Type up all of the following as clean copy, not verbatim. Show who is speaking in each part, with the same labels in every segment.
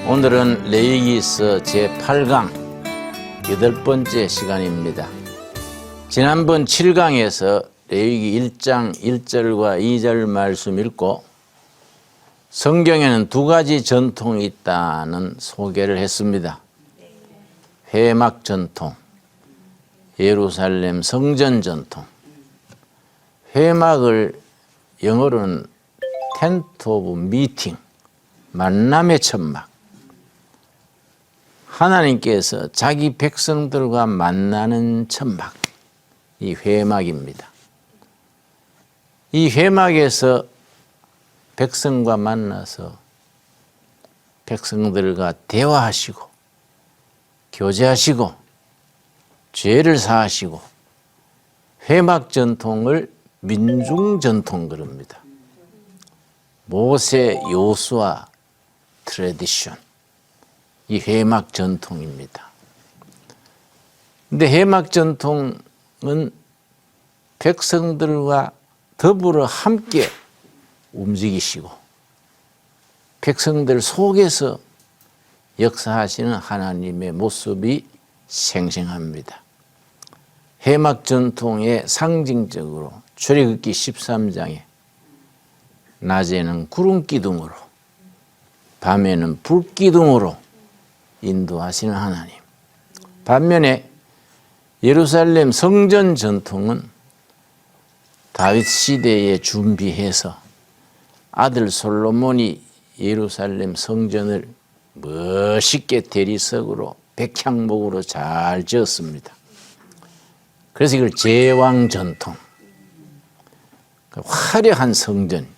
Speaker 1: 오늘은 레위기서 제8강 8번째 시간입니다. 지난번 7강에서 레위기 1장 1절과 2절 말씀 읽고 성경에는 두 가지 전통이 있다는 소개를 했습니다. 회막 전통, 예루살렘 성전 전통. 회막을 영어로는 텐트 오브 미팅, 만남의 천막. 하나님께서 자기 백성들과 만나는 천막, 이 회막입니다. 이 회막에서 백성과 만나서 백성들과 대화하시고 교제하시고 죄를 사하시고 회막 전통을 민중 전통 그럽니다. 모세 요수아 트래디션, 이 회막 전통입니다. 근데 회막 전통은 백성들과 더불어 함께 움직이시고 백성들 속에서 역사하시는 하나님의 모습이 생생합니다. 회막 전통의 상징적으로 출애굽기 13장에 낮에는 구름 기둥으로 밤에는 불 기둥으로 인도하시는 하나님. 반면에 예루살렘 성전 전통은 다윗 시대에 준비해서 아들 솔로몬이 예루살렘 성전을 멋있게 대리석으로 백향목으로 잘 지었습니다. 그래서 이걸 제왕 전통, 화려한 성전.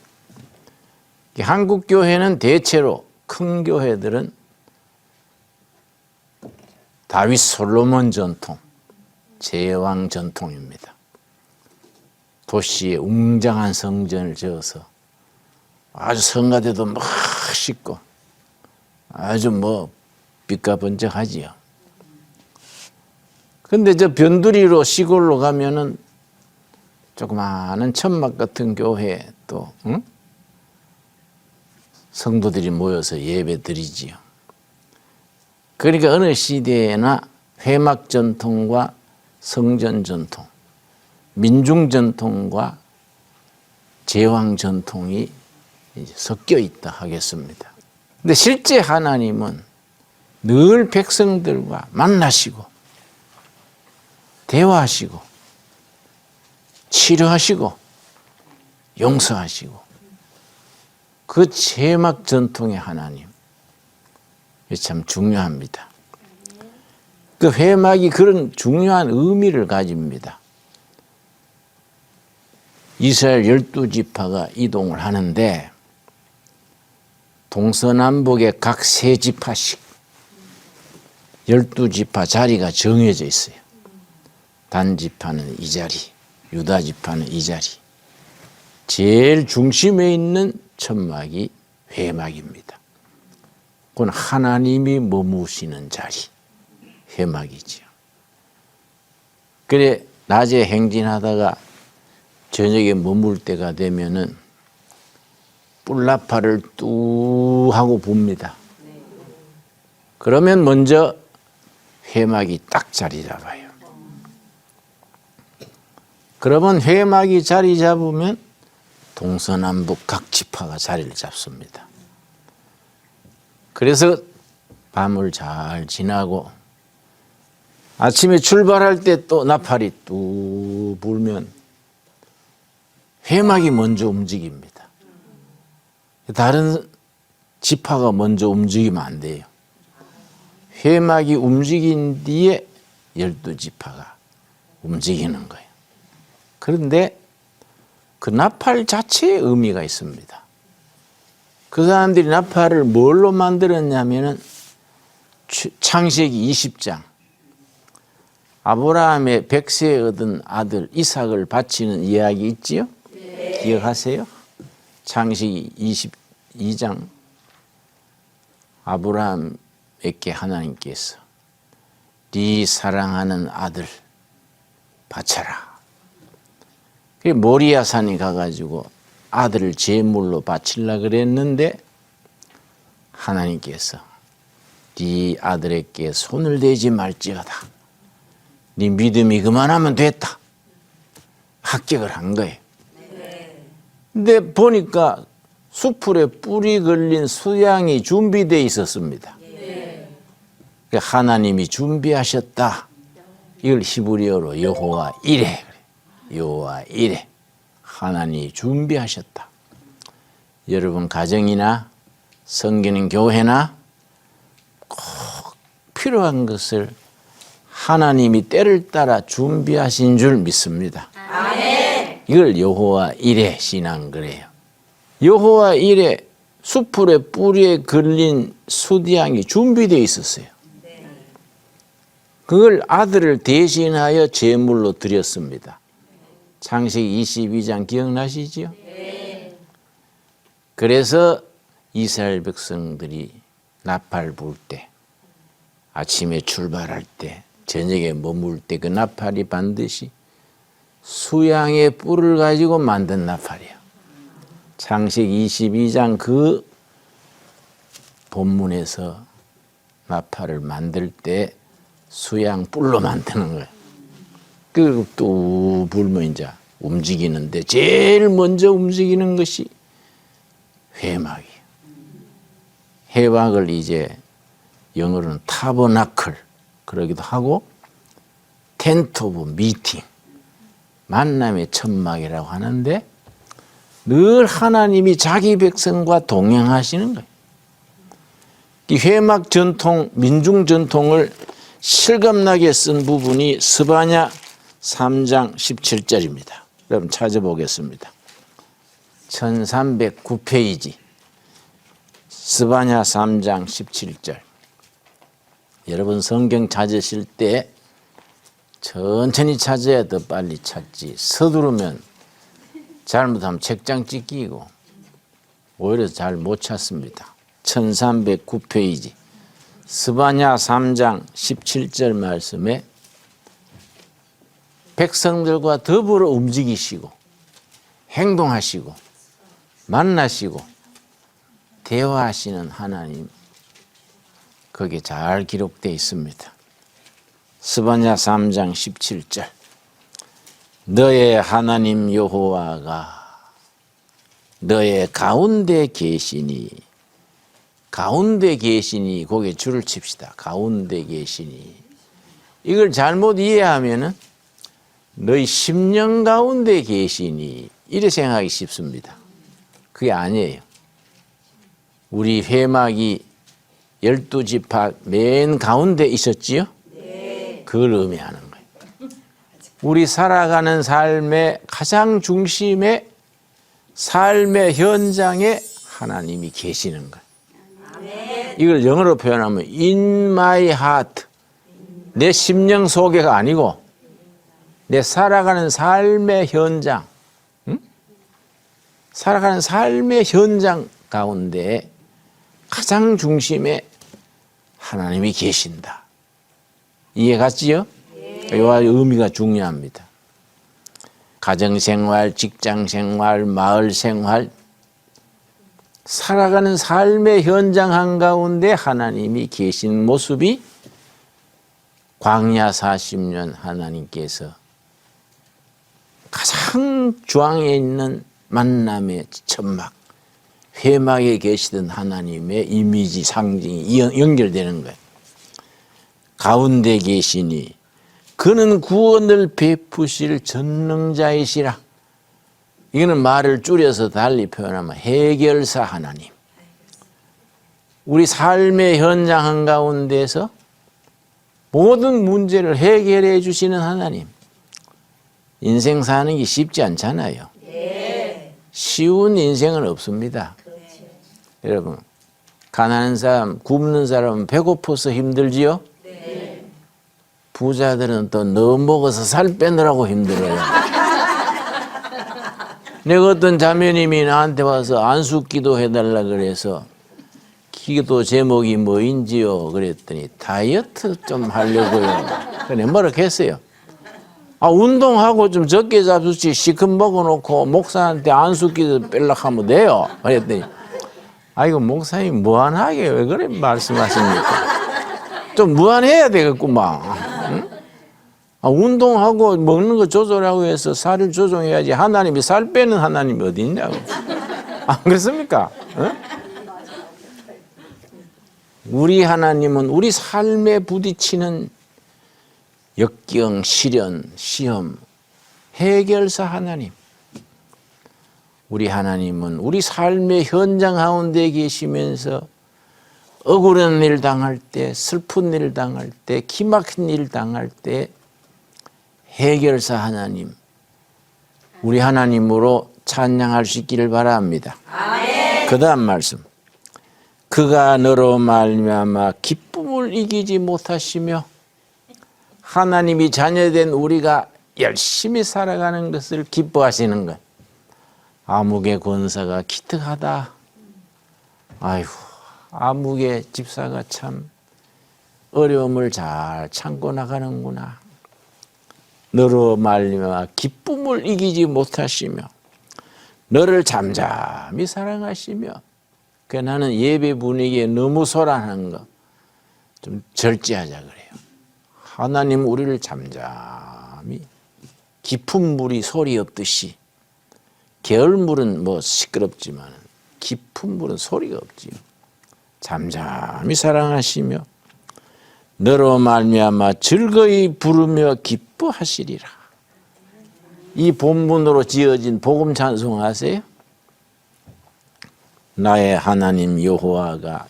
Speaker 1: 한국 교회는 대체로 큰 교회들은 다윗 솔로몬 전통, 제왕 전통입니다. 도시에 웅장한 성전을 지어서 아주 성가대도 멋있고 아주 빛가번쩍하지요. 근데 저 변두리로 시골로 가면은 조그마한 천막 같은 교회에 또 성도들이 모여서 예배 드리지요. 그러니까 어느 시대에나 회막 전통과 성전 전통, 민중 전통과 제왕 전통이 섞여 있다 하겠습니다. 근데 실제 하나님은 늘 백성들과 만나시고 대화하시고 치료하시고 용서하시고 그 회막 전통의 하나님, 참 중요합니다. 그 회막이 그런 중요한 의미를 가집니다. 이스라엘 12지파가 이동을 하는데 동서남북의 각 세 지파씩 12지파 자리가 정해져 있어요. 단지파는 이 자리, 유다지파는 이 자리. 제일 중심에 있는 천막이 회막입니다. 그건 하나님이 머무시는 자리, 회막이지요. 그래 낮에 행진하다가 저녁에 머물 때가 되면은 뿔나파를 뚝 하고 봅니다. 그러면 먼저 회막이 딱 자리 잡아요. 그러면 회막이 자리 잡으면 동서남북 각 지파가 자리를 잡습니다. 그래서 밤을 잘 지나고 아침에 출발할 때 또 나팔이 뚝 불면 회막이 먼저 움직입니다. 다른 지파가 먼저 움직이면 안 돼요. 회막이 움직인 뒤에 12지파가 움직이는 거예요. 그런데 그 나팔 자체에 의미가 있습니다. 그 사람들이 나팔을 뭘로 만들었냐면은 창세기 20장 아브라함의 100세에 얻은 아들 이삭을 바치는 이야기 있지요? 네. 기억하세요? 창세기 22장 아브라함에게 하나님께서 네 사랑하는 아들 바쳐라. 모리아 산에 가가지고 아들을 제물로 바치려고 그랬는데 하나님께서 네 아들에게 손을 대지 말지어다. 네 믿음이 그만하면 됐다. 합격을 한 거예요. 근데 보니까 수풀에 뿔이 걸린 수양이 준비되어 있었습니다. 하나님이 준비하셨다. 이걸 히브리어로 여호와 이레, 여호와 이레, 하나님이 준비하셨다. 여러분 가정이나 섬기는 교회나 꼭 필요한 것을 하나님이 때를 따라 준비하신 줄 믿습니다. 아멘. 이걸 여호와 이레 신앙 그래요. 여호와 이레 수풀의 뿌리에 걸린 수디양이 준비되어 있었어요. 그걸 아들을 대신하여 제물로 드렸습니다. 창세기 22장 기억나시죠? 네. 그래서 이스라엘 백성들이 나팔 불 때, 아침에 출발할 때, 저녁에 머물 때 그 나팔이 반드시 수양의 뿔을 가지고 만든 나팔이에요. 창세기 22장 그 본문에서 나팔을 만들 때 수양 뿔로 만드는 거예요. 그리고 또 불면 이제 움직이는데 제일 먼저 움직이는 것이 회막이에요. 회막을 이제 영어로는 타버나클 그러기도 하고 텐트 오브 미팅, 만남의 천막이라고 하는데 늘 하나님이 자기 백성과 동행하시는 거예요. 이 회막 전통, 민중 전통을 실감나게 쓴 부분이 스바냐 3장 17절입니다. 여러분 찾아보겠습니다. 1309페이지 스바냐 3장 17절. 여러분 성경 찾으실 때 천천히 찾아야 더 빨리 찾지. 서두르면 잘못하면 책장 찢기고 오히려 잘 못 찾습니다. 1309페이지 스바냐 3장 17절 말씀에 백성들과 더불어 움직이시고 행동하시고 만나시고 대화하시는 하나님, 거기에 잘 기록되어 있습니다. 스바냐 3장 17절. 너의 하나님 여호와가 너의 가운데 계시니, 가운데 계시니, 거기에 줄을 칩시다. 가운데 계시니. 이걸 잘못 이해하면은 너희 심령 가운데 계시니 이래 생각하기 쉽습니다. 그게 아니에요. 우리 회막이 12지파 맨 가운데 있었지요? 네. 그걸 의미하는 거예요. 우리 살아가는 삶의 가장 중심에, 삶의 현장에 하나님이 계시는 거예요. 이걸 영어로 표현하면 in my heart, 내 심령 속에가 아니고 내 살아가는 삶의 현장, 살아가는 삶의 현장 가운데 가장 중심에 하나님이 계신다. 이해 갔지요? 이 의미가 중요합니다. 가정생활, 직장생활, 마을생활, 살아가는 삶의 현장 한가운데 하나님이 계신 모습이 광야 40년 하나님께서 가장 중앙에 있는 만남의 천막, 회막에 계시던 하나님의 이미지, 상징이 연결되는 거예요. 가운데 계시니 그는 구원을 베푸실 전능자이시라. 이거는 말을 줄여서 달리 표현하면 해결사 하나님. 우리 삶의 현장 한가운데서 모든 문제를 해결해 주시는 하나님. 인생 사는 게 쉽지 않잖아요. 네. 쉬운 인생은 없습니다. 그렇죠. 여러분, 가난한 사람, 굶는 사람은 배고파서 힘들지요? 네. 부자들은 또 너무 먹어서 살 빼느라고 힘들어요. 내가 어떤 자매님이 나한테 와서 안수기도 해달라 그래서 기도 제목이 뭐인지요? 그랬더니 다이어트 좀 하려고요. 그래 뭐라 했어요. 운동하고 좀 적게 잡수지 시큼 먹어놓고 목사한테 안수기도 빼려고 하면 돼요. 그랬더니 이거 목사님 무한하게 왜 그래 말씀하십니까? 좀 무한해야 되겠구만. 응? 운동하고 먹는 거 조절하고 해서 살을 조정해야지. 하나님이 살 빼는 하나님이 어디 있냐고. 안 그렇습니까? 응? 우리 하나님은 우리 삶에 부딪히는 역경, 시련, 시험, 해결사 하나님. 우리 하나님은 우리 삶의 현장 가운데 계시면서 억울한 일 당할 때, 슬픈 일 당할 때, 기막힌 일 당할 때 해결사 하나님, 우리 하나님으로 찬양할 수 있기를 바랍니다. 그 다음 말씀. 그가 너로 말미암아 기쁨을 이기지 못하시며, 하나님이 자녀된 우리가 열심히 살아가는 것을 기뻐하시는 것. 암흑의 권사가 기특하다. 아이고, 암흑의 집사가 참 어려움을 잘 참고 나가는구나. 너로 말미암아 기쁨을 이기지 못하시며 너를 잠잠히 사랑하시며. 나는 예배 분위기에 너무 소란한 거 좀 절제하자 그래요. 하나님 우리를 잠잠히, 깊은 물이 소리 없듯이, 개울물은 뭐 시끄럽지만 깊은 물은 소리가 없지요. 잠잠히 사랑하시며 너로 말미암아 즐거이 부르며 기뻐하시리라. 이 본문으로 지어진 복음 찬송 아세요? 나의 하나님 여호와가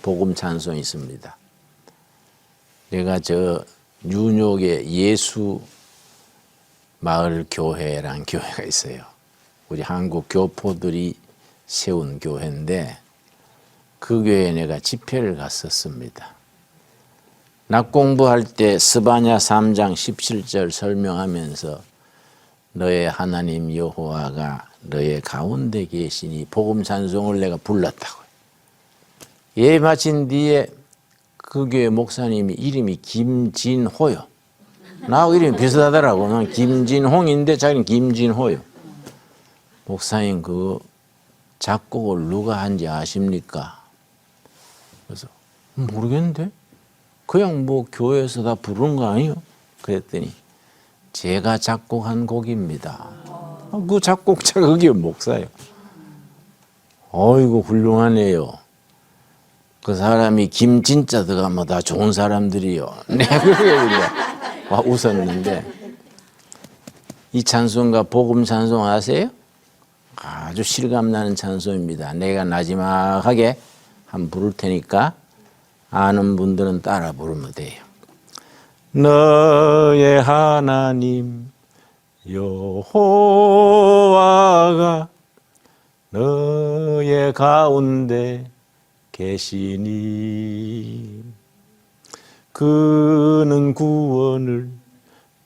Speaker 1: 복음 찬송이 있습니다. 내가 뉴욕에 예수 마을 교회란 교회가 있어요. 우리 한국 교포들이 세운 교회인데 그 교회에 내가 집회를 갔었습니다. 낮 공부할 때 스바냐 3장 17절 설명하면서 너의 하나님 여호와가 너의 가운데 계시니 복음 찬송을 내가 불렀다고요. 예배 마친 뒤에 그 교회 목사님이 이름이 김진호요. 나하고 이름이 비슷하더라고. 난 김진홍인데 자기는 김진호요. 목사님 그 작곡을 누가 한지 아십니까? 그래서 모르겠는데 그냥 뭐 교회에서 다 부르는 거 아니에요? 그랬더니 제가 작곡한 곡입니다. 그 작곡자가 그게 목사예요. 어이구 훌륭하네요. 그 사람이 김진자 들어가면 다 좋은 사람들이요. 내가 그렇게 웃었는데, 이 찬송가 복음 찬송 아세요? 아주 실감나는 찬송입니다. 내가 나지막하게 한번 부를 테니까 아는 분들은 따라 부르면 돼요. 너의 하나님 여호와가 너의 가운데 계시니 그는 구원을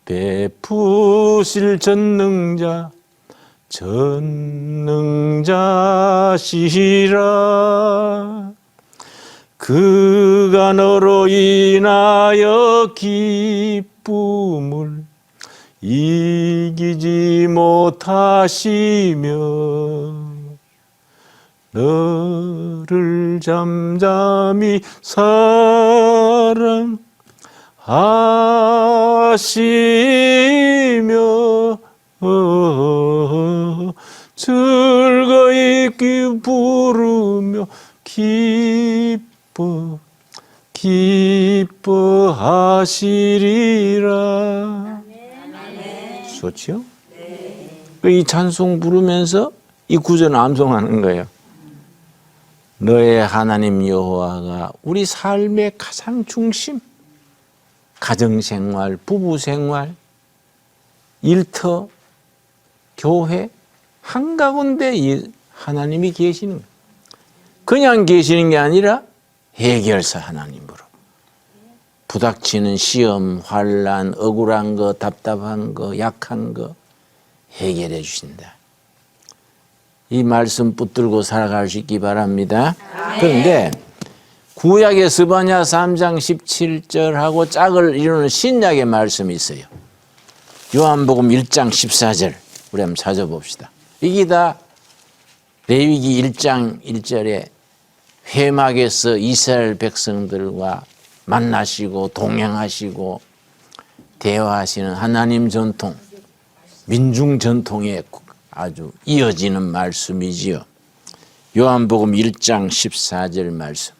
Speaker 1: 베푸실 전능자시라. 그가 너로 인하여 기쁨을 이기지 못하시며 너를 잠잠히 사랑하시며 즐거이 부르며 기뻐하시리라. 좋지요? 네. 이 찬송 부르면서 이 구절 암송하는 거예요. 너의 하나님 여호와가 우리 삶의 가장 중심, 가정생활, 부부생활, 일터, 교회 한가운데 하나님이 계시는 거예요. 그냥 계시는 게 아니라 해결사 하나님으로 부닥치는 시험, 환난, 억울한 거, 답답한 거, 약한 거 해결해 주신다. 이 말씀 붙들고 살아갈 수 있기 바랍니다. 그런데 구약의 스바냐 3장 17절하고 짝을 이루는 신약의 말씀이 있어요. 요한복음 1장 14절 우리 한번 찾아봅시다. 이게 다 레위기 1장 1절에 회막에서 이스라엘 백성들과 만나시고 동행하시고 대화하시는 하나님 전통, 민중 전통에 아주 이어지는 말씀이지요. 요한복음 1장 14절 말씀.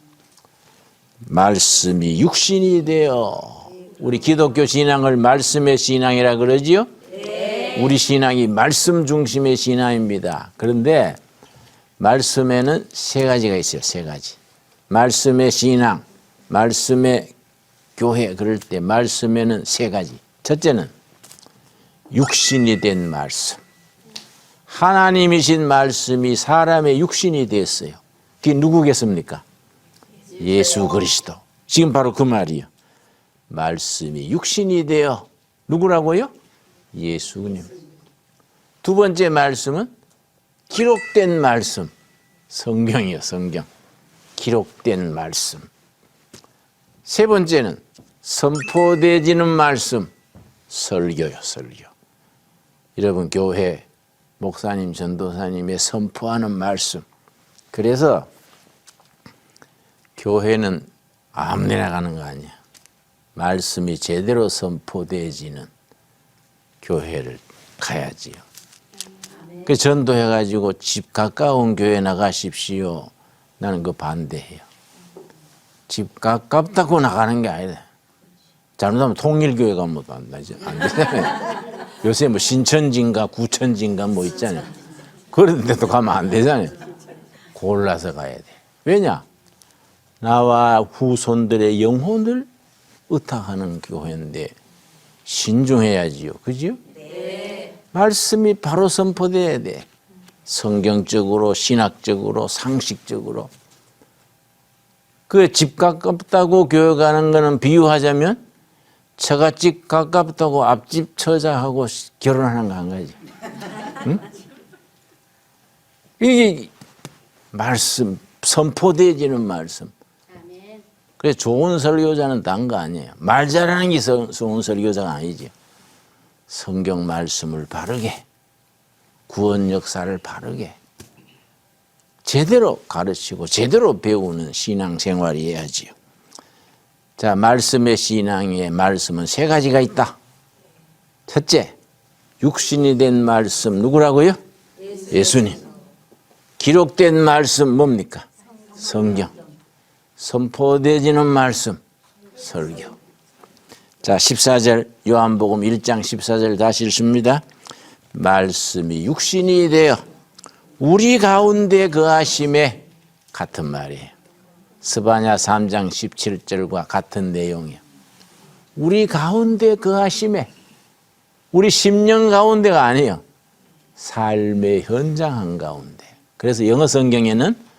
Speaker 1: 말씀이 육신이 되어, 우리 기독교 신앙을 말씀의 신앙이라 그러지요? 우리 신앙이 말씀 중심의 신앙입니다. 그런데 말씀에는 세 가지가 있어요. 세 가지. 말씀의 신앙, 말씀의 교회, 그럴 때 말씀에는 세 가지. 첫째는 육신이 된 말씀. 하나님이신 말씀이 사람의 육신이 됐어요. 그게 누구겠습니까? 예수 그리스도. 지금 바로 그 말이요. 말씀이 육신이 되어 누구라고요? 예수님. 두 번째 말씀은 기록된 말씀. 성경이요, 성경. 기록된 말씀. 세 번째는 선포되어지는 말씀. 설교요, 설교. 여러분 교회 목사님, 전도사님의 선포하는 말씀. 그래서 교회는 아무데나 가는 거 아니야. 말씀이 제대로 선포되어지는 교회를 가야지요. 그 전도해가지고 집 가까운 교회 나가십시오. 나는 그 반대해요. 집 가깝다고 나가는 게 아니다. 잘못하면 통일교회 가면 안 되잖아요. 요새 뭐 신천지인가 구천지인가 뭐 있잖아요. 그런 데도 가면 안 되잖아요. 골라서 가야 돼. 왜냐? 나와 후손들의 영혼을 의탁하는 교회인데 신중해야지요. 그죠? 네. 말씀이 바로 선포돼야 돼. 성경적으로, 신학적으로, 상식적으로. 그 집 가깝다고 교회 가는 거는 비유하자면 처갓집 가깝다고 앞집 처자하고 결혼하는 거 한 거지. 응? 이게 말씀, 선포되어지는 말씀. 그래서 좋은 설교자는 딴 거 아니에요. 말 잘하는 게 좋은 설교자가 아니지. 성경 말씀을 바르게, 구원 역사를 바르게, 제대로 가르치고 제대로 배우는 신앙생활이어야지요. 자, 말씀의 신앙의 말씀은 세 가지가 있다. 첫째, 육신이 된 말씀 누구라고요? 예수님. 기록된 말씀 뭡니까? 성경. 선포되어지는 말씀, 설교. 자, 14절 요한복음 1장 14절 다시 읽습니다. 말씀이 육신이 되어 우리 가운데 거하심에, 같은 말이에요. 스바냐 3장 17절과 같은 내용이에요. 우리 가운데 거하심에, 우리 심령 가운데가 아니에요. 삶의 현장 한가운데. 그래서 영어 성경에는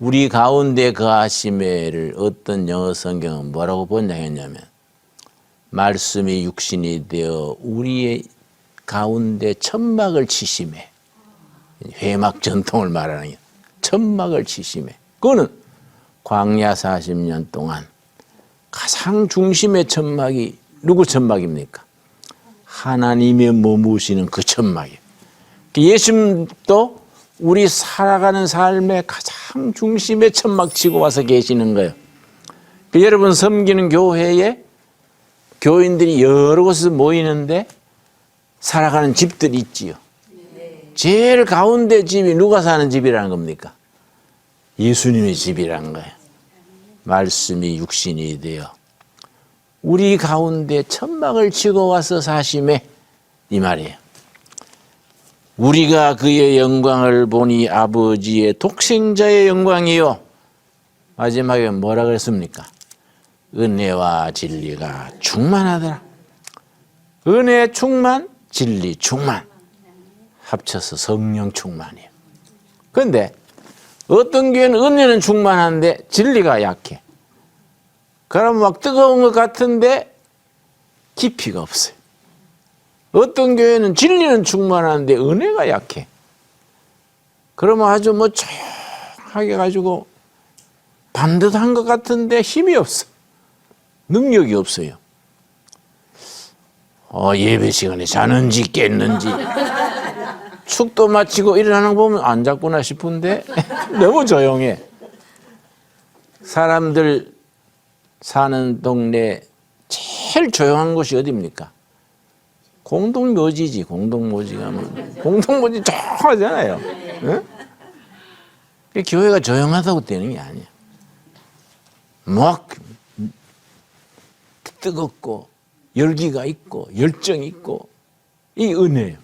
Speaker 1: 우리 가운데 거하심에를 어떤 영어 성경은 뭐라고 번역했냐면 말씀이 육신이 되어 우리의 가운데 천막을 치심에, 회막 전통을 말하는 게 천막을 치심에, 그거는 광야 40년 동안 가장 중심의 천막이 누구 천막입니까? 하나님의 머무시는 그 천막이에요. 예수님도 우리 살아가는 삶의 가장 중심에 천막 치고 와서 계시는 거예요. 여러분 섬기는 교회에 교인들이 여러 곳에서 모이는데 살아가는 집들이 있지요. 제일 가운데 집이 누가 사는 집이라는 겁니까? 예수님의 집이라는 거예요. 말씀이 육신이 되어 우리 가운데 천막을 치고 와서 사심에, 이 말이에요. 우리가 그의 영광을 보니 아버지의 독생자의 영광이요. 마지막에 뭐라 그랬습니까? 은혜와 진리가 충만하더라. 은혜 충만, 진리 충만. 합쳐서 성령 충만이에요. 그런데 어떤 교회는 은혜는 충만한데 진리가 약해. 그럼 막 뜨거운 것 같은데 깊이가 없어요. 어떤 교회는 진리는 충만한데 은혜가 약해. 그러면 아주 뭐 조용하게 가지고 반듯한 것 같은데 힘이 없어. 능력이 없어요. 예배 시간에 자는지 깼는지 축도 마치고 일어나는 거 보면 안 잤구나 싶은데 너무 조용해. 사람들 사는 동네 제일 조용한 곳이 어디입니까? 공동묘지지. 공동묘지 가면 공동묘지 조용하잖아요. 응? 교회가 조용하다고 되는 게 아니야. 막 뜨겁고 열기가 있고 열정이 있고 이 은혜예요.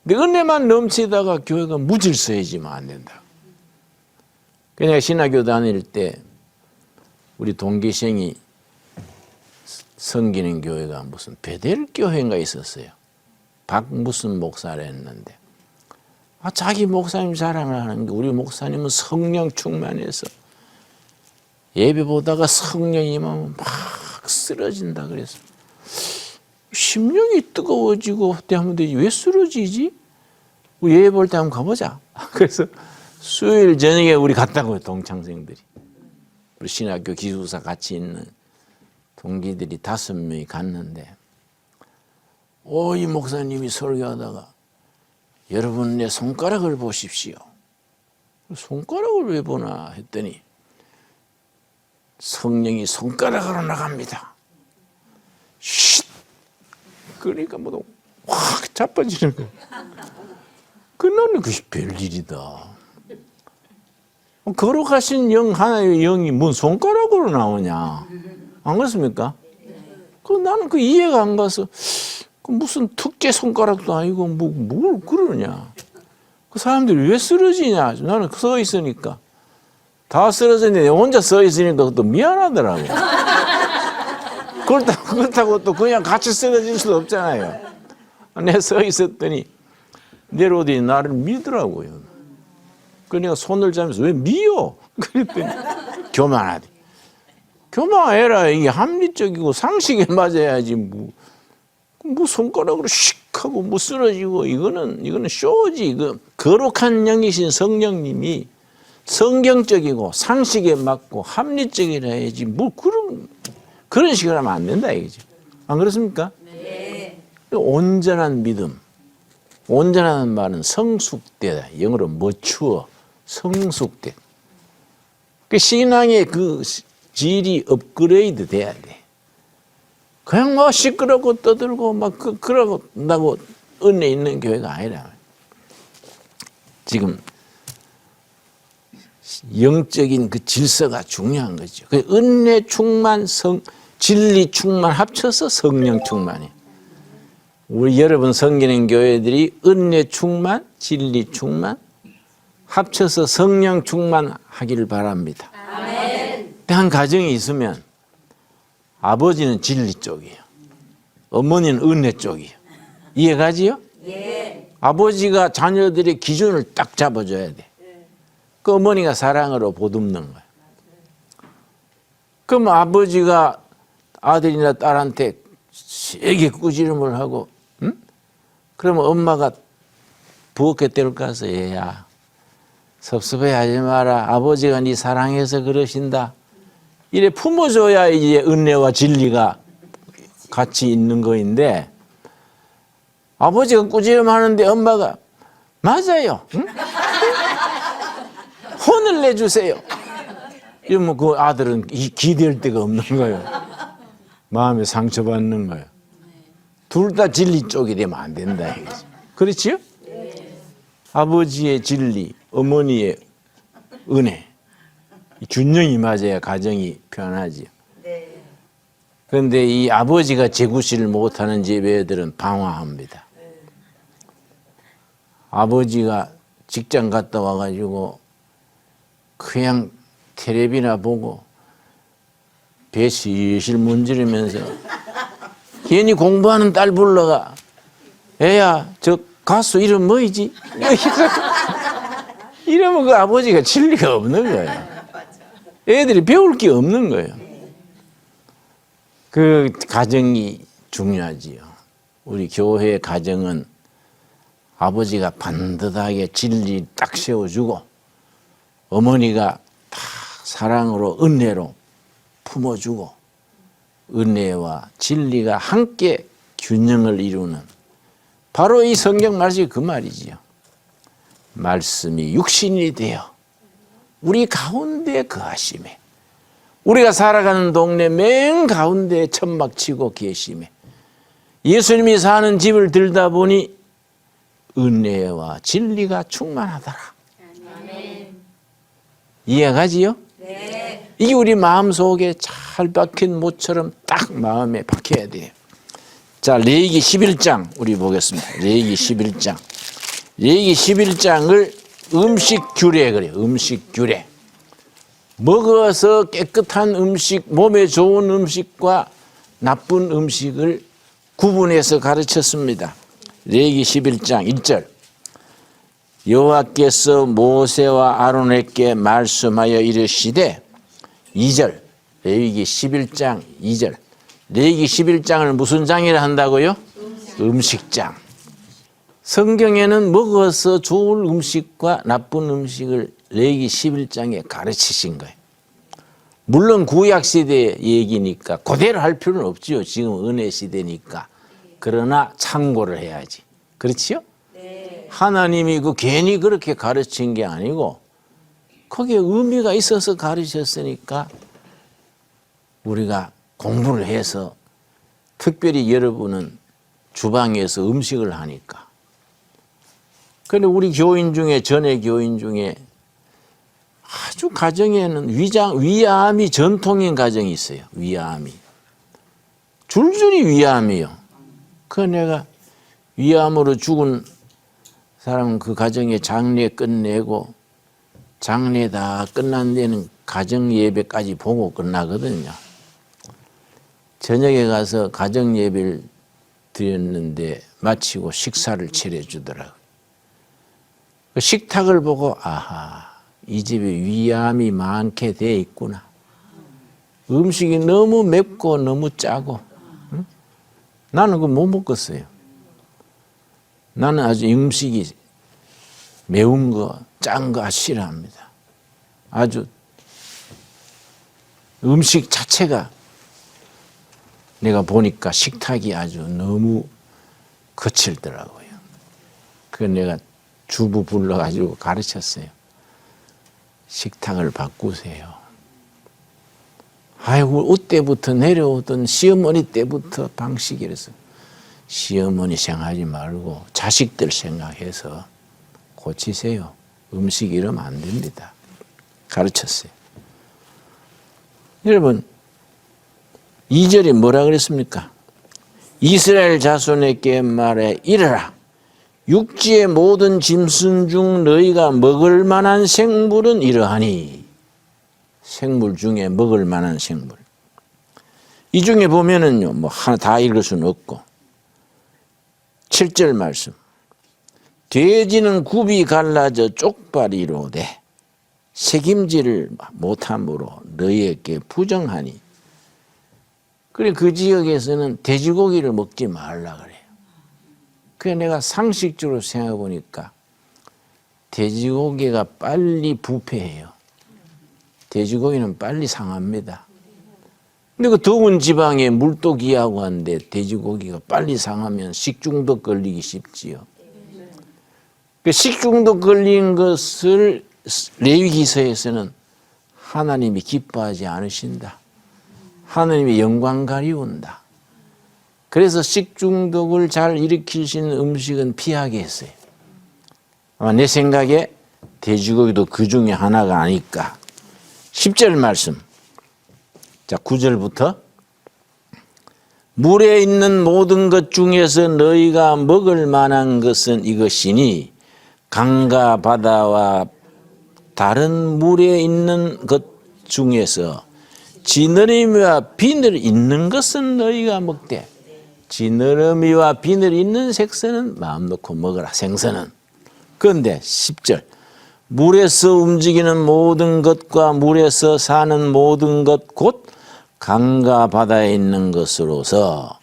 Speaker 1: 근데 은혜만 넘치다가 교회가 무질서해지면 안 된다. 그냥 신학교 다닐 때 우리 동기생이 섬기는 교회가 무슨 베델 교회인가 있었어요. 박 무슨 목사라 했는데 자기 목사님 자랑을 하는 게 우리 목사님은 성령 충만해서 예배 보다가 성령이 임하면 막 쓰러진다 그래서 심령이 뜨거워지고 하면 되지 왜 쓰러지지? 예배 볼 때 한번 가보자. 그래서 수요일 저녁에 우리 갔다고요. 동창생들이. 우리 신학교 기숙사 같이 있는 동기들이 5명이 갔는데 이 목사님이 설교하다가 여러분 내 손가락을 보십시오. 손가락을 왜 보나 했더니 성령이 손가락으로 나갑니다. 쉿! 그러니까 확 자빠지는 거예요. 나는 그것이 별일이다. 거룩하신 영 하나의 영이 뭔 손가락으로 나오냐. 안 그렇습니까? 나는 이해가 안 가서 무슨 특제 손가락도 아니고 뭘 그러냐. 사람들이 왜 쓰러지냐. 나는 서 있으니까. 다 쓰러졌는데 혼자 서 있으니까 또 미안하더라고. 그렇다고 또 그냥 같이 쓰러질 수도 없잖아요. 내가 서 있었더니 내려오더니 나를 미더라고요. 그러니까 손을 잡으면서 왜 미워? 그랬더니 교만하대. 교만해라. 이게 합리적이고 상식에 맞아야지. 뭐 손가락으로 씩 하고 쓰러지고 이거는 쇼지. 이거 거룩한 영이신 성령님이 성경적이고 상식에 맞고 합리적이라 해야지. 그런 식으로 하면 안 된다 이거죠. 안 그렇습니까? 네. 온전한 믿음. 온전한 말은 성숙되다. 영어로 mature, 성숙돼. 신앙의 질이 업그레이드 돼야 돼. 그냥 시끄럽고 떠들고 그러고 은혜 있는 교회가 아니라. 지금 영적인 질서가 중요한 거죠. 은혜 충만, 진리 충만 합쳐서 성령 충만이에요. 우리 여러분 섬기는 교회들이 은혜 충만, 진리 충만 합쳐서 성령 충만하기를 바랍니다. 아멘. 한 가정이 있으면 아버지는 진리 쪽이에요. 어머니는 은혜 쪽이에요. 이해가지요? 예. 아버지가 자녀들의 기준을 딱 잡아줘야 돼. 그 어머니가 사랑으로 보듬는 거야. 그럼 아버지가 아들이나 딸한테 세게 꾸지름을 하고 그러면 엄마가 부엌에 데려가서 얘야 섭섭해하지 마라. 아버지가 네 사랑해서 그러신다. 이래 품어줘야 이제 은혜와 진리가 같이 있는 거인데 아버지가 꾸지름하는데 엄마가 맞아요. 응? 혼을 내주세요. 이러면 그 아들은 기댈 데가 없는 거예요. 마음에 상처받는 거예요. 둘 다 진리 쪽이 되면 안 된다 이거지. 그렇지요? 네. 아버지의 진리, 어머니의 은혜, 균형이 맞아야 가정이 편하지요. 네. 그런데 이 아버지가 재구실을 못하는 집애들은 방황합니다. 네. 아버지가 직장 갔다 와가지고 그냥 텔레비나 보고 배 실실 문지르면서 괜히 공부하는 딸 불러가 애야 저 가수 이름 뭐이지? 이러면 그 아버지가 진리가 없는 거예요. 애들이 배울 게 없는 거예요. 그 가정이 중요하지요. 우리 교회 가정은 아버지가 반듯하게 진리 딱 세워주고 어머니가 다 사랑으로 은혜로 품어주고 은혜와 진리가 함께 균형을 이루는 바로 이 성경 말씀이 그 말이지요. 말씀이 육신이 되어 우리 가운데 거하심에 우리가 살아가는 동네 맨 가운데 천막 치고 계시매 예수님이 사는 집을 들다 보니 은혜와 진리가 충만하더라. 아멘. 이해가지요? 네. 이게 우리 마음속에 잘 박힌 못처럼 딱 마음에 박혀야 돼요. 자, 레위기 11장 우리 보겠습니다. 레위기 11장. 레위기 11장을 음식 규례 그래요. 음식 규례. 먹어서 깨끗한 음식, 몸에 좋은 음식과 나쁜 음식을 구분해서 가르쳤습니다. 레위기 11장 1절. 여호와께서 모세와 아론에게 말씀하여 이르시되 2절. 레위기 11장 2절. 레위기 11장을 무슨 장이라 한다고요? 음식장. 성경에는 먹어서 좋을 음식과 나쁜 음식을 레위기 11장에 가르치신 거예요. 물론 구약시대 얘기니까 그대로 할 필요는 없지요. 지금 은혜 시대니까. 그러나 참고를 해야지. 그렇지요? 네. 하나님이 괜히 그렇게 가르친 게 아니고 거기에 의미가 있어서 가르쳤으니까 우리가 공부를 해서 특별히 여러분은 주방에서 음식을 하니까. 그런데 우리 교인 중에 전에 교인 중에 아주 가정에는 위암이 전통인 가정이 있어요. 위암이. 줄줄이 위암이요. 그 내가 위암으로 죽은 사람 그 가정에 장례 끝내고 장례 다 끝난 데는 가정 예배까지 보고 끝나거든요. 저녁에 가서 가정 예배를 드렸는데 마치고 식사를 차려주더라고요. 그 식탁을 보고 아하, 이 집에 위암이 많게 돼 있구나. 음식이 너무 맵고 너무 짜고. 응? 나는 그거 못 먹겠어요. 나는 아주 음식이 매운 거, 짠 거 싫어합니다. 아주 음식 자체가 내가 보니까 식탁이 아주 너무 거칠더라고요. 그래서 내가 주부 불러가지고 가르쳤어요. 식탁을 바꾸세요. 아이고, 어때부터 내려오던 시어머니 때부터 방식이라서 시어머니 생각하지 말고 자식들 생각해서 고치세요. 음식 이러면 안 됩니다. 가르쳤어요. 여러분, 2절에 뭐라 그랬습니까? 이스라엘 자손에게 말해 이르라. 육지의 모든 짐승 중 너희가 먹을 만한 생물은 이러하니. 생물 중에 먹을 만한 생물. 이 중에 보면은요, 뭐 하나 다 읽을 수는 없고. 7절 말씀. 돼지는 굽이 갈라져 쪽발이로 돼 책임지를 못함으로 너희에게 부정하니. 그래 그 지역에서는 돼지고기를 먹지 말라 그래요. 그래 내가 상식적으로 생각해 보니까 돼지고기가 빨리 부패해요. 돼지고기는 빨리 상합니다. 근데 그 더운 지방에 물도 귀하고 한데 돼지고기가 빨리 상하면 식중독 걸리기 쉽지요. 그 식중독 걸린 것을 레위기서에서는 하나님이 기뻐하지 않으신다. 하나님의 영광 가리운다. 그래서 식중독을 잘 일으킬 수 있는 음식은 피하게 했어요. 아마 내 생각에 돼지고기도 그 중에 하나가 아닐까. 10절 말씀. 자, 9절부터. 물에 있는 모든 것 중에서 너희가 먹을 만한 것은 이것이니 강과 바다와 다른 물에 있는 것 중에서 지느러미와 비늘 있는 것은 너희가 먹되 지느러미와 비늘 있는 색소는 마음 놓고 먹으라. 생선은. 그런데 10절. 물에서 움직이는 모든 것과 물에서 사는 모든 것 곧 강과 바다에 있는 것으로서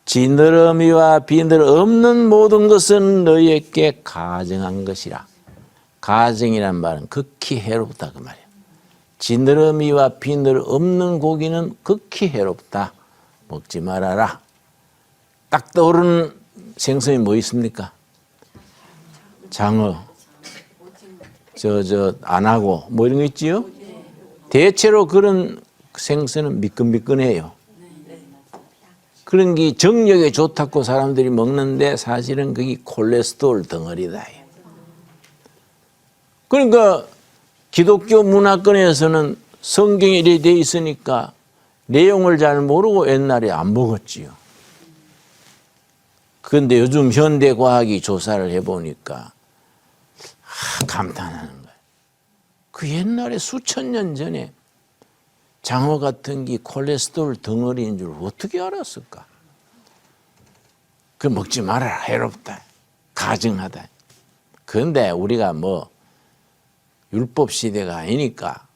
Speaker 1: 지느러미와 비늘 없는 모든 것은 너희에게 가증한 것이라. 가증이란 말은 극히 해롭다 그 말이에요. 지느러미와 비늘 없는 고기는 극히 해롭다. 먹지 말아라. 딱 떠오르는 생선이 뭐 있습니까? 장어, 안하고 뭐 이런 거 있지요? 대체로 그런 생선은 미끈미끈해요. 그런 게 정력에 좋다고 사람들이 먹는데 사실은 그게 콜레스테롤 덩어리다. 그러니까 기독교 문화권에서는 성경에 이렇게 돼 있으니까 내용을 잘 모르고 옛날에 안 먹었지요. 그런데 요즘 현대과학이 조사를 해보니까 감탄하는 거예요. 그 옛날에 수천 년 전에 장어 같은 게 콜레스테롤 덩어리인 줄 어떻게 알았을까? 그 먹지 말아라, 해롭다, 가증하다. 그런데 우리가 뭐 율법 시대가 아니니까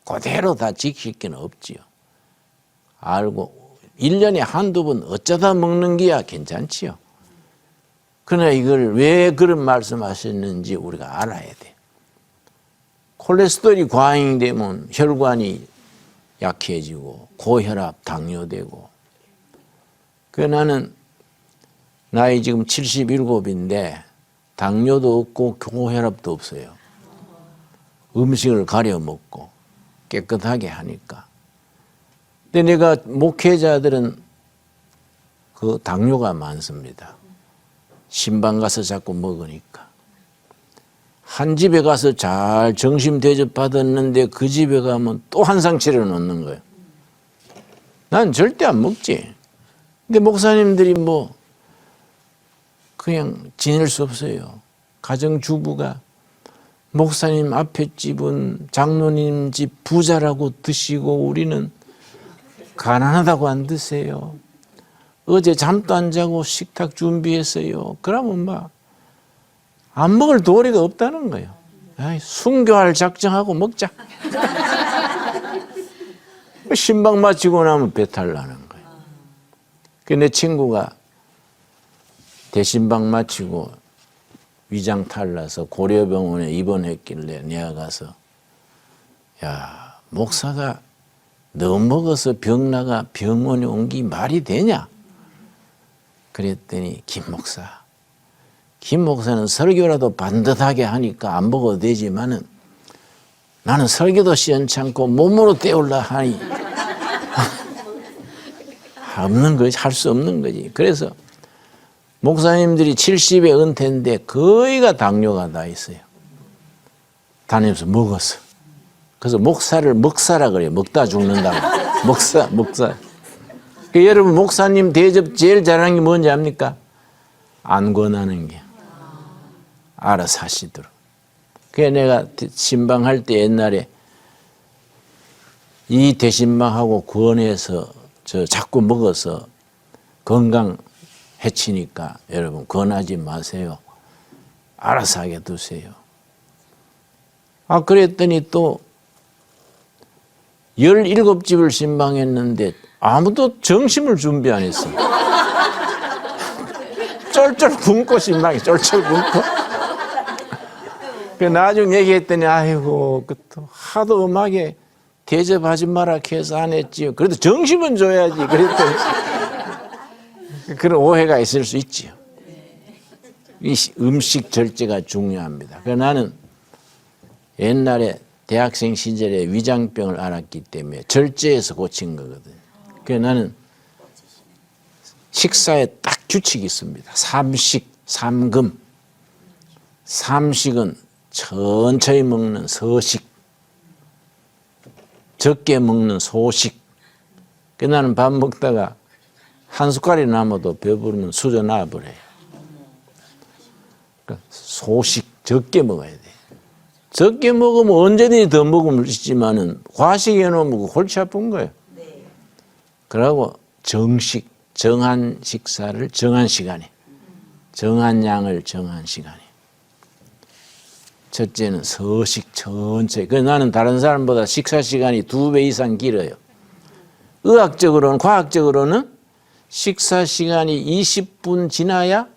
Speaker 1: 그대로 다 지킬 게 없지요. 알고 1년에 한두 번 어쩌다 먹는 게야 괜찮지요. 그러나 이걸 왜 그런 말씀하셨는지 우리가 알아야 돼. 콜레스테롤이 과잉되면 혈관이 약해지고 고혈압, 당뇨되고. 그래서 나는 나이 지금 77인데 당뇨도 없고 고혈압도 없어요. 음식을 가려 먹고 깨끗하게 하니까. 근데 내가 목회자들은 그 당뇨가 많습니다. 신방 가서 자꾸 먹으니까. 한 집에 가서 잘 정심 대접 받았는데 그 집에 가면 또 한 상 차려놓는 거예요. 난 절대 안 먹지. 근데 목사님들이 뭐 그냥 지낼 수 없어요. 가정주부가 목사님 앞에 집은 장로님 집 부자라고 드시고 우리는 가난하다고 안 드세요. 어제 잠도 안 자고 식탁 준비했어요. 그러면 막 안 먹을 도리가 없다는 거예요. 아이, 순교할 작정하고 먹자. 신방 마치고 나면 배탈 나는 거예요. 내 친구가 대신방 마치고 위장 탈나서 고려병원에 입원했길래 내가 가서 야, 목사가 너 먹어서 병 나가 병원에 온 게 말이 되냐? 그랬더니 김 목사는 설교라도 반듯하게 하니까 안 먹어도 되지만은 나는 설교도 시원찮고 몸으로 때울라 하니 없는 거지, 할 수 없는 거지. 그래서 목사님들이 70에 은퇴인데 거의가 당뇨가 다 있어요. 다니면서 먹었어. 그래서 목사를 먹사라 그래요. 먹다 죽는다고. 먹사. 여러분 목사님 대접 제일 잘하는 게 뭔지 압니까? 안 권하는 게. 알아서 하시도록. 그래서 내가 신방할 때 옛날에 이 대신방하고 권해서 저 자꾸 먹어서 건강 해치니까 여러분 권하지 마세요. 알아서 하게 두세요. 그랬더니 또 17집을 신방했는데 아무도 점심을 준비 안 했어. 쫄쫄 굶고 신방이 쫄쫄 굶고. 나중에 얘기했더니 아이고 또 하도 음하게 대접하지 마라 해서 안 했지요. 그래도 정심은 줘야지. 그랬더니 그런 오해가 있을 수 있지요. 이 음식 절제가 중요합니다. 그래서 나는 옛날에 대학생 시절에 위장병을 앓았기 때문에 절제해서 고친 거거든요. 그래서 나는 식사에 딱 규칙이 있습니다. 삼식, 삼금. 삼식은 천천히 먹는 서식, 적게 먹는 소식. 그래서 나는 밥 먹다가 한 숟갈이 남아도 배부르면 수저 놔버려요. 그러니까 소식 적게 먹어야 돼. 적게 먹으면 언제든지 더 먹으면 있지만은 과식해 놓으면 골치 아픈 거예요. 그러고 정식, 정한 식사를 정한 시간에, 정한 양을 정한 시간에. 첫째는 서식 천천히. 그래서 나는 다른 사람보다 식사 시간이 2배 이상 길어요. 의학적으로는, 과학적으로는 식사 시간이 20분 지나야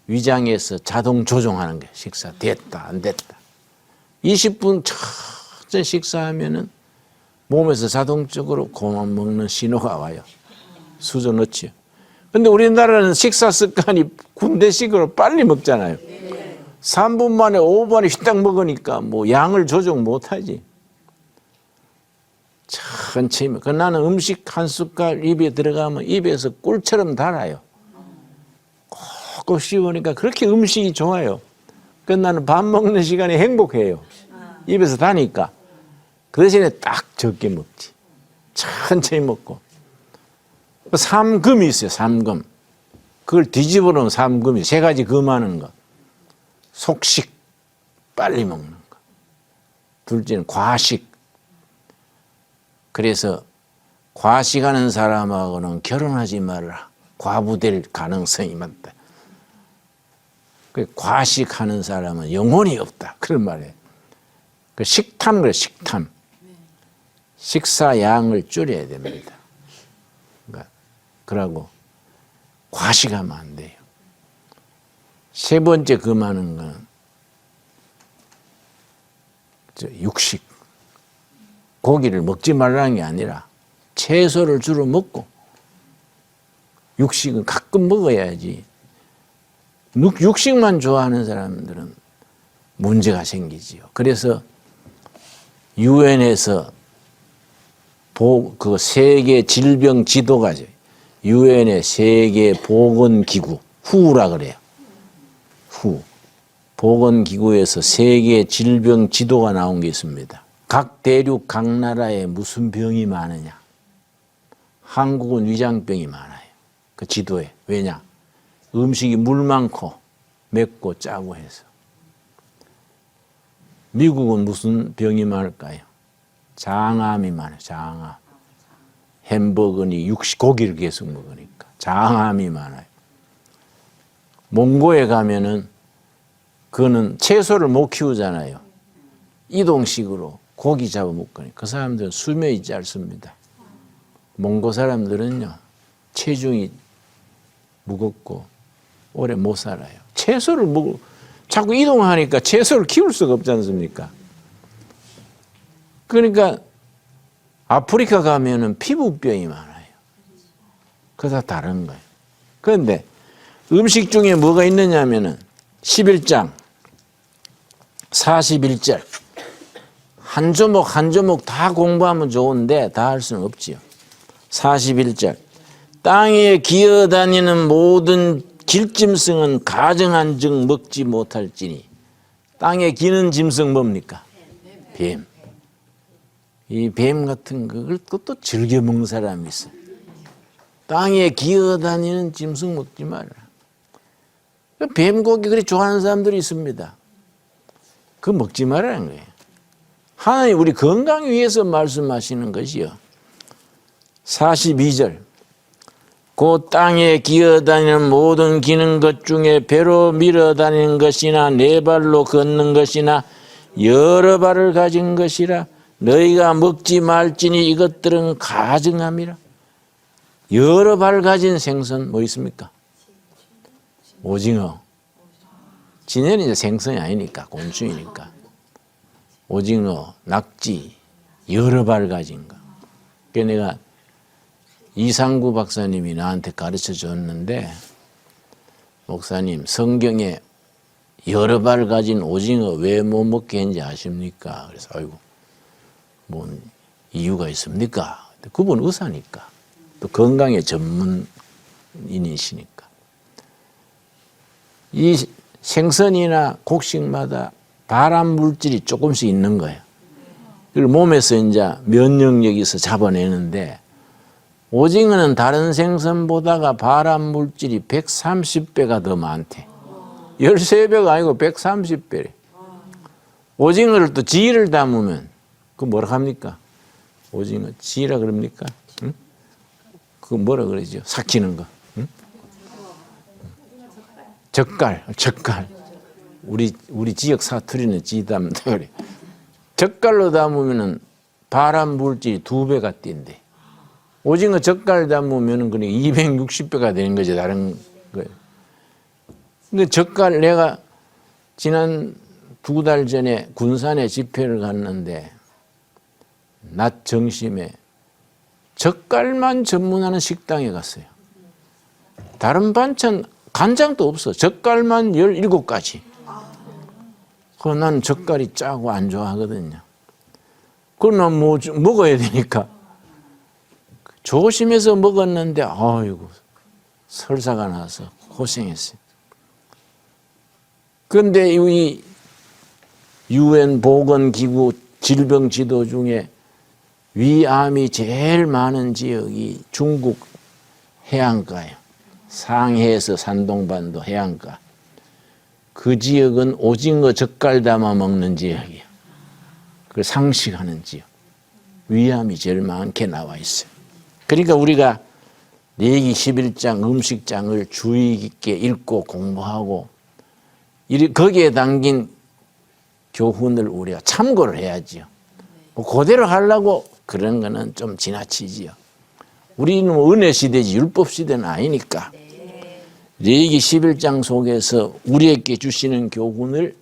Speaker 1: 위장에서 자동 조종하는 거예요. 식사 됐다, 안 됐다. 20분 천천히 식사하면은 몸에서 자동적으로 그만 먹는 신호가 와요. 수저 넣지요. 근데 우리나라는 식사 습관이 군대식으로 빨리 먹잖아요. 3분 만에 5분 만에 휘딱 먹으니까 뭐 양을 조정 못하지. 천천히. 그 나는 음식 한 숟갈 입에 들어가면 입에서 꿀처럼 달아요. 꼭꼭 씹으니까 그렇게 음식이 좋아요. 그 나는 밥 먹는 시간에 행복해요. 입에서 다니까. 그 대신에 딱 적게 먹지. 천천히 먹고. 삼금이 있어요. 삼금. 그걸 뒤집어 놓은 삼금이 세 가지 금하는 거. 속식, 빨리 먹는 거. 둘째는 과식. 그래서 과식하는 사람하고는 결혼하지 말라. 과부될 가능성이 많다. 과식하는 사람은 영혼이 없다. 그런 말이에요. 그 식탐 그래, 식탐. 식사 양을 줄여야 됩니다. 그러니까 그러고 과식하면 안 돼요. 세 번째 금하는 거는 육식. 고기를 먹지 말라는 게 아니라 채소를 주로 먹고 육식은 가끔 먹어야지. 육식만 좋아하는 사람들은 문제가 생기지요. 그래서 유엔에서 그 세계 질병 지도가 유엔의 세계 보건기구 WHO라 그래요. WHO 보건기구에서 세계 질병 지도가 나온 게 있습니다. 각 대륙 각 나라에 무슨 병이 많으냐. 한국은 위장병이 많아요. 그 지도에. 왜냐? 음식이 물 많고 맵고 짜고 해서. 미국은 무슨 병이 많을까요? 장암이 많아요. 장암. 햄버거니 육식 고기를 계속 먹으니까 장암이 많아요. 몽고에 가면은 그거는 채소를 못 키우잖아요. 이동식으로 고기 잡아먹거니 그 사람들은 수명이 짧습니다. 몽고 사람들은요 체중이 무겁고 오래 못 살아요. 채소를 먹고 자꾸 이동하니까 채소를 키울 수가 없지 않습니까? 그러니까 아프리카 가면은 피부병이 많아요. 그거 다 다른 거예요. 그런데 음식 중에 뭐가 있느냐면은 11장 41절 한 조목 한 조목 다 공부하면 좋은데 다 할 수는 없지요. 41절 땅에 기어다니는 모든 길짐승은 가정한 즉 먹지 못할지니. 땅에 기는 짐승 뭡니까? 뱀. 이 뱀 같은 그것도 즐겨 먹는 사람이 있어요. 땅에 기어다니는 짐승 먹지 마라. 뱀고기 그리 좋아하는 사람들이 있습니다. 그거 먹지 말라는 거예요. 하나님 우리 건강 위해서 말씀하시는 것이요. 42절 그 땅에 기어다니는 모든 기는 것 중에 배로 밀어다니는 것이나 네 발로 걷는 것이나 여러 발을 가진 것이라 너희가 먹지 말지니 이것들은 가증함이라. 여러 발을 가진 생선 뭐 있습니까? 오징어. 지네는 이제 생선이 아니니까 곤충이니까. 오징어, 낙지, 여러 발 가진 거. 그래서 내가 이상구 박사님이 나한테 가르쳐 줬는데 목사님 성경에 여러 발 가진 오징어 왜 못 먹게 했는지 아십니까? 그래서 아이고 뭔 이유가 있습니까? 그분 의사니까 또 건강의 전문인이시니까 이 생선이나 곡식마다 발암 물질이 조금씩 있는 거예요. 그걸 몸에서 이제 면역력에서 잡아내는데 오징어는 다른 생선보다가 발암 물질이 130배가 더 많대. 13배가 아니고 130배래. 오징어를 또 지를 담으면 그 뭐라 합니까? 오징어 지라 그럽니까? 응? 그거 뭐라 그러죠? 삭히는 거. 응? 젓갈. 우리 지역 사투리는 지담다 그래. 젓갈로 담으면은 발암 물질이 2배가 뛴대. 오징어 젓갈 담으면은 그냥 260배가 되는 거죠. 다른 거. 근데 젓갈 내가 지난 2달 전에 군산에 집회를 갔는데 낮 점심에 젓갈만 전문하는 식당에 갔어요. 다른 반찬 간장도 없어. 젓갈만 17가지. 난 젓갈이 짜고 안 좋아하거든요. 그건 뭐 먹어야 되니까 조심해서 먹었는데 아이고 설사가 나서 고생했어요. 그런데 이 UN 보건기구 질병 지도 중에 위암이 제일 많은 지역이 중국 해안가예요. 상해에서 산동반도 해안가. 그 지역은 오징어 젓갈 담아 먹는 지역이에요. 그걸 상식하는 지역. 위암이 제일 많게 나와 있어요. 그러니까 우리가 레위기 11장 음식장을 주의 깊게 읽고 공부하고 거기에 담긴 교훈을 우리가 참고를 해야지요. 뭐 그대로 하려고 그런 거는 좀 지나치지요. 우리는 은혜 시대지 율법 시대는 아니니까. 레위기 11장 속에서 우리에게 주시는 교훈을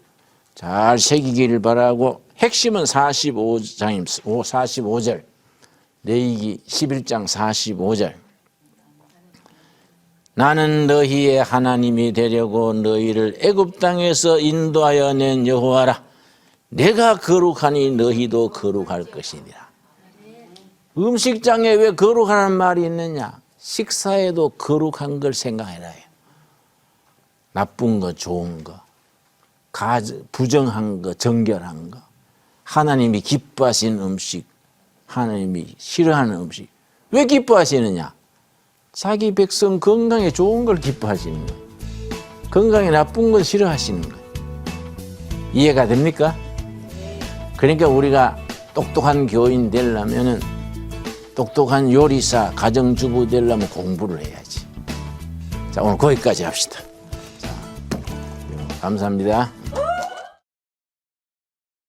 Speaker 1: 잘 새기기를 바라고 핵심은 45장입니다. 45절. 레위기 11장 45절. 나는 너희의 하나님이 되려고 너희를 애굽 땅에서 인도하여 낸 여호와라. 내가 거룩하니 너희도 거룩할 것이니라. 음식장에 왜 거룩하라는 말이 있느냐? 식사에도 거룩한 걸 생각해라. 나쁜 거, 좋은 거, 부정한 거, 정결한 거, 하나님이 기뻐하시는 음식, 하나님이 싫어하는 음식. 왜 기뻐하시느냐? 자기 백성 건강에 좋은 걸 기뻐하시는 거예요. 건강에 나쁜 걸 싫어하시는 거예요. 이해가 됩니까? 그러니까 우리가 똑똑한 교인 되려면은 똑똑한 요리사, 가정주부 되려면 공부를 해야지. 자, 오늘 거기까지 합시다. 자, 감사합니다.